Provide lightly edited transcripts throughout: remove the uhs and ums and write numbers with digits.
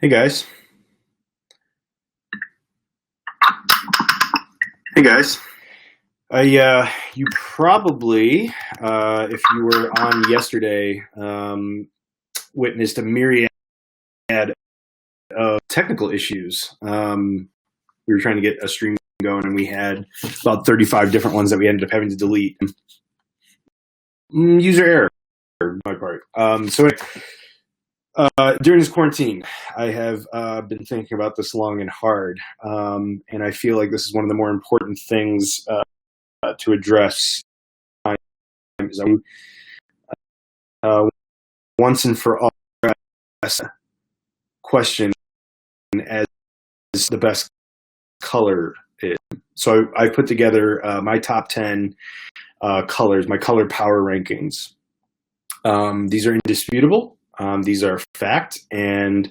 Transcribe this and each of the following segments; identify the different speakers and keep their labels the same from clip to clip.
Speaker 1: Hey guys.
Speaker 2: Hey guys.
Speaker 1: You probably, if you were on yesterday, witnessed a myriad of technical issues. We were trying to get a stream going, and we had about 35 different ones that we ended up having to delete. User error, on my part. During this quarantine, I have been thinking about this long and hard, and I feel like this is one of the more important things to address. Uh, Once and for all, question as the best color is. So I put together my top 10 colors, my color power rankings. These are indisputable. These are fact, and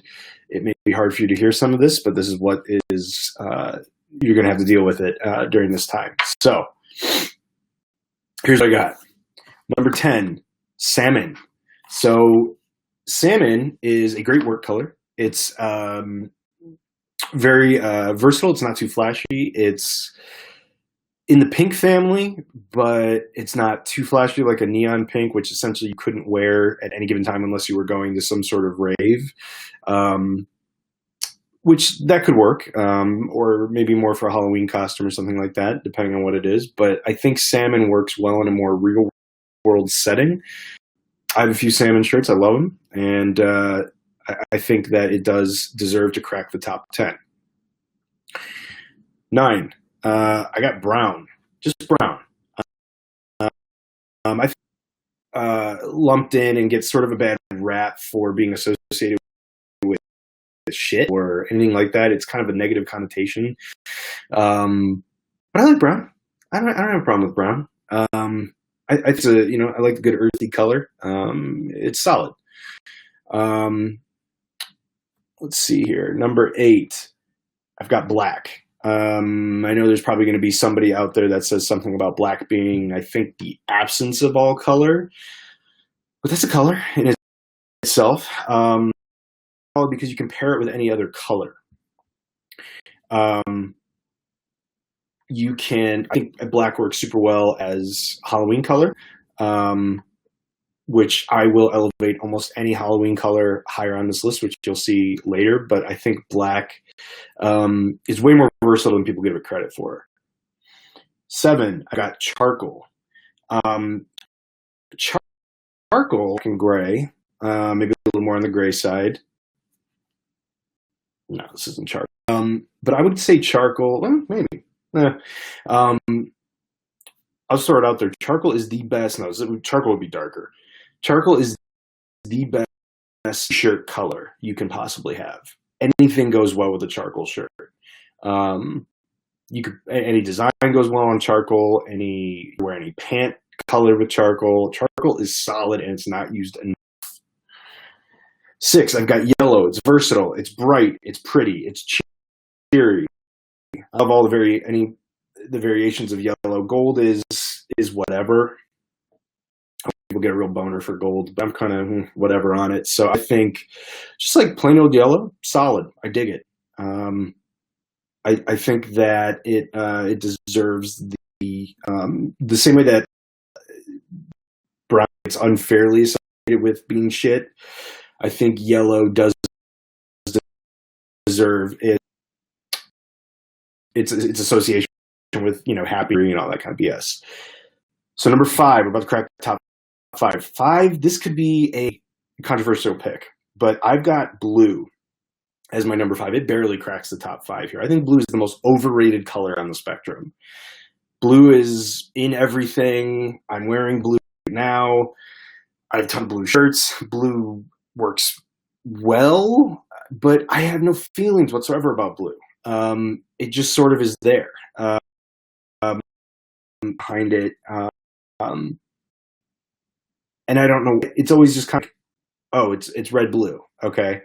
Speaker 1: it may be hard for you to hear some of this, but this is what is you're going to have to deal with it during this time. So here's what I got. Number 10, salmon. So salmon is a great work color. It's very versatile. It's not too flashy. It's in the pink family, but it's not too flashy like a neon pink, which essentially you couldn't wear at any given time unless you were going to some sort of rave, which that could work, or maybe more for a Halloween costume or something like that, depending on what it is. But I think salmon works well in a more real world setting. I have a few salmon shirts. I love them. And I think that it does deserve to crack the top 10. 9. I got brown. Just brown. I lumped in and gets sort of a bad rap for being associated with shit or anything like that. It's kind of a negative connotation. But I like brown. I don't have a problem with brown. It's I like the good earthy color. It's solid. Let's see here. Number 8, I've got black. I know there's probably going to be somebody out there that says something about black being, I think, the absence of all color. But that's a color in itself. Because you can pair it with any other color. I think black works super well as Halloween color, which I will elevate almost any Halloween color higher on this list, which you'll see later. But I think black is way more versatile than people give it credit for. 7, I got charcoal. Charcoal and gray, maybe a little more on the gray side. No, this isn't charcoal. But I would say charcoal, well, maybe. I'll throw it out there. Charcoal is the best. No, charcoal would be darker. Charcoal is the best shirt color you can possibly have. Anything goes well with a charcoal shirt. Any design goes well on charcoal. Wear any pant color with charcoal. Charcoal is solid and it's not used enough. 6, I've got yellow. It's versatile. It's bright. It's pretty. It's cheery. I love all the variations of yellow. Gold is whatever. People get a real boner for gold, but I'm kind of whatever on it. So I think just like plain old yellow, solid. I dig it. I think that it deserves the same way that brown gets unfairly associated with being shit. I think yellow does deserve its association with happy and all that kind of BS. So number 5, we're about to crack the top 5. 5, this could be a controversial pick, but I've got blue as my number 5. It barely cracks the top 5 here. I think blue is the most overrated color on the spectrum. Blue is in everything. I'm wearing blue now. I have a ton of blue shirts. Blue works well, but I have no feelings whatsoever about blue. It just sort of is there behind it. And I don't know. It's always just kind of, it's red blue. Okay.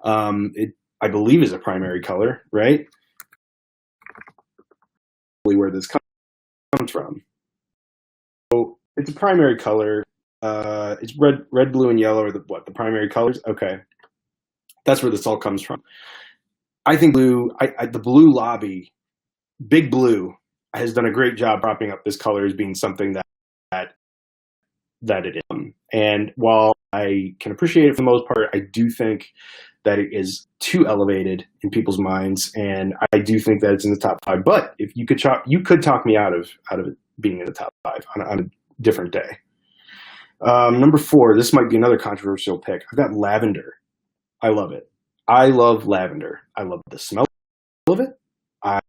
Speaker 1: I believe is a primary color, right? Where this comes from. So it's a primary color. It's red, blue, and yellow are the primary colors. Okay. That's where this all comes from. I think the blue lobby, Big Blue, has done a great job propping up this color as being something that that it is. And while I can appreciate it for the most part, I do think that it is too elevated in people's minds, and I do think that it's in the top 5. But if you could talk me out of it being in the top 5 on a different day. Number 4, this might be another controversial pick. I've got lavender. I love it. I love lavender. I love the smell of it. I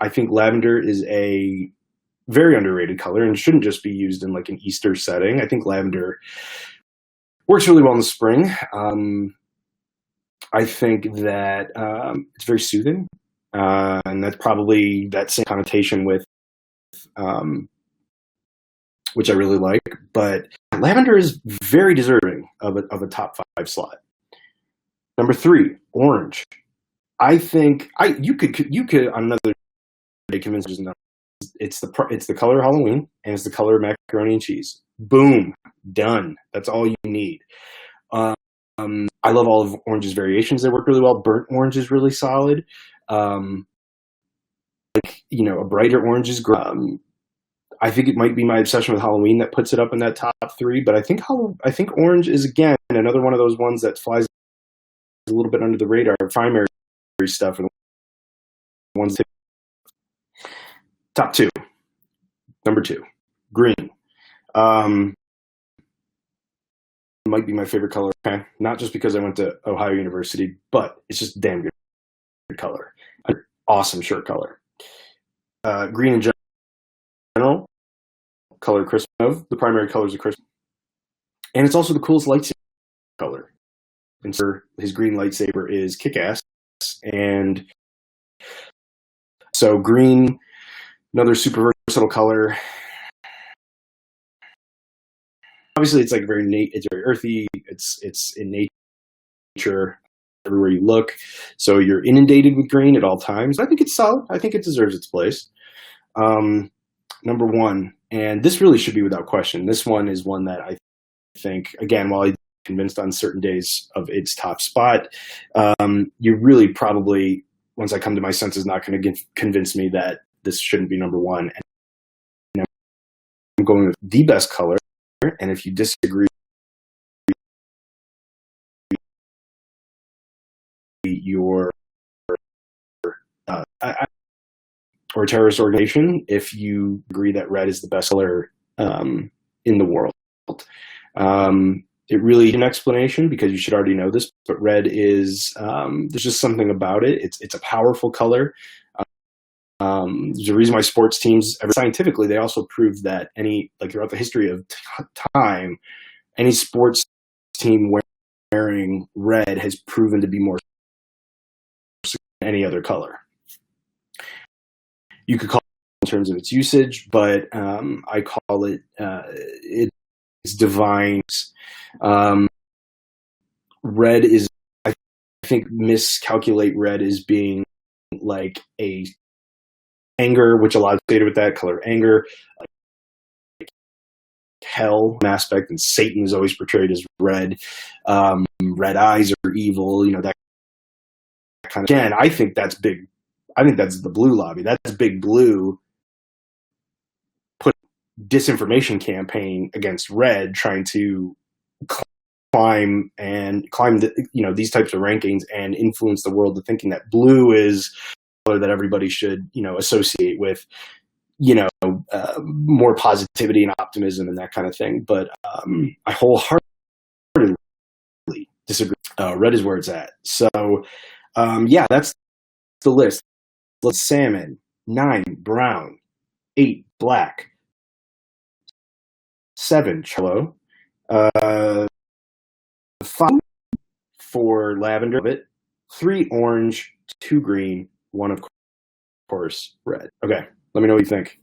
Speaker 1: think lavender is a very underrated color and shouldn't just be used in like an Easter setting. I think lavender works really well in the spring. I think that it's very soothing, and that's probably that same connotation with, which I really like. But lavender is very deserving of a top 5 slot. Number 3, orange. I think you could on another day convince me it's the color of Halloween and it's the color of macaroni and cheese. Boom, done. That's all you need. I love all of orange's variations. They work really well. Burnt orange is really solid. A brighter orange is great. I think it might be my obsession with Halloween that puts it up in that top 3. But I think orange is, again, another one of those ones that flies a little bit under the radar. Primary stuff and ones that top 2. Number 2, green. Might be my favorite color. Okay, not just because I went to Ohio University, but it's just a damn good color. Awesome shirt color. Green in general, color Christmas. The primary colors of Christmas, and it's also the coolest lightsaber color. And so his green lightsaber is kick-ass, and so green, another super versatile color. Obviously, it's like it's very earthy. It's in nature everywhere you look. So you're inundated with green at all times. I think it's solid. I think it deserves its place. Number 1, and this really should be without question. This one is one that I think, again, while I'm convinced on certain days of its top spot, you really probably, once I come to my senses, not going to convince me that this shouldn't be number 1. And I'm going with the best color. And if you disagree, you're or a terrorist organization. If you agree that red is the best color in the world, it really is an explanation because you should already know this. But red is there's just something about it. It's a powerful color. There's a reason why sports teams, scientifically, they also proved that throughout the history of time, any sports team wearing red has proven to be more than any other color. You could call it in terms of its usage, but I call it it's divine. Red is, I think, miscalculate red as being like a anger, which a lot of associated with that color, anger, like hell aspect, and Satan is always portrayed as red. Red eyes are evil, that kind of. Again, I think that's big. I think that's the blue lobby. That's Big Blue put disinformation campaign against red, trying to climb these types of rankings and influence the world to thinking that blue is that everybody should, associate with, more positivity and optimism and that kind of thing. But I wholeheartedly disagree. Red is where it's at. So, that's the list. Let's salmon, 9 brown, 8 black, 7 cello, 5 for lavender, 3 orange, 2 green, 1 of course red. Okay, let me know what you think.